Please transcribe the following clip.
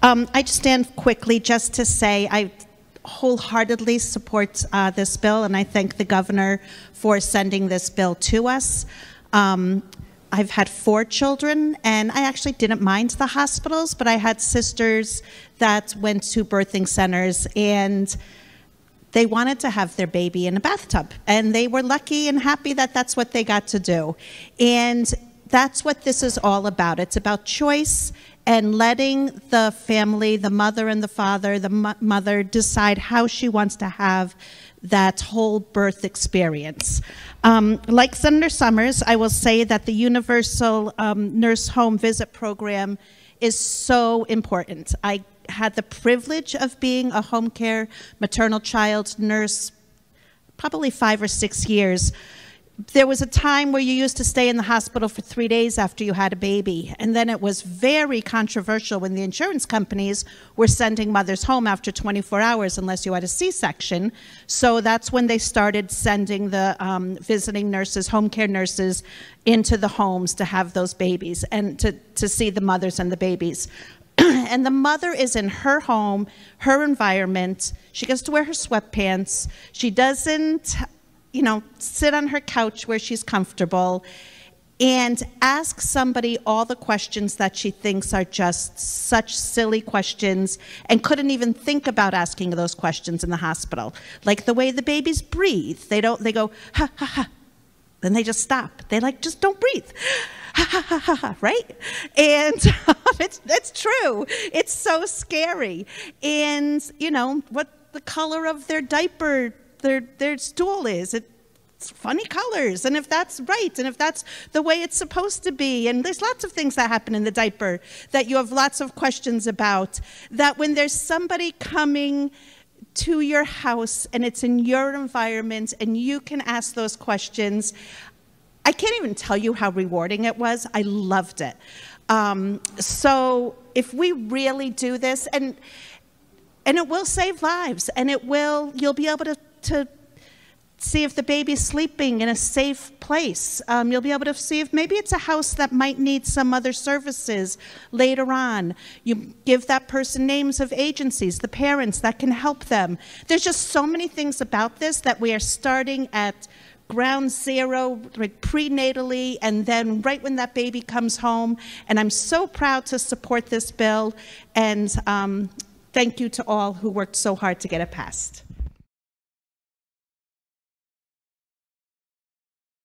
I just stand quickly just to say I wholeheartedly support this bill, and I thank the governor for sending this bill to us. I've had 4 children, and I actually didn't mind the hospitals, but I had sisters that went to birthing centers, and they wanted to have their baby in a bathtub, and they were lucky and happy that that's what they got to do. And that's what this is all about. It's about choice and letting the family, the mother and the father, the mother decide how she wants to have that whole birth experience. Like Senator Summers, I will say that the Universal Nurse Home Visit Program is so important. I had the privilege of being a home care maternal child nurse probably 5 or 6 years. There was a time where you used to stay in the hospital for 3 days after you had a baby, and then it was very controversial when the insurance companies were sending mothers home after 24 hours unless you had a C-section. So that's when they started sending the visiting nurses, home care nurses, into the homes to have those babies and to see the mothers and the babies. And the mother is in her home, her environment. She gets to wear her sweatpants. She doesn't, you know, sit on her couch where she's comfortable and ask somebody all the questions that she thinks are just such silly questions and couldn't even think about asking those questions in the hospital. Like the way the babies breathe. They go, ha, ha, ha. Then they just stop. They just don't breathe. Ha, ha, ha, ha, ha, right? And it's true. It's so scary. And, you know, what the color of their diaper, their stool is. It's funny colors, and if that's right, and if that's the way it's supposed to be, and there's lots of things that happen in the diaper that you have lots of questions about, that when there's somebody coming to your house and it's in your environment and you can ask those questions, I can't even tell you how rewarding it was. I loved it. So if we really do this, and it will save lives, and you'll be able to see if the baby's sleeping in a safe place. You'll be able to see if maybe it's a house that might need some other services later on. You give that person names of agencies, the parents that can help them. There's just so many things about this that we are starting at ground zero, like prenatally, and then right when that baby comes home. And I'm so proud to support this bill, and thank you to all who worked so hard to get it passed.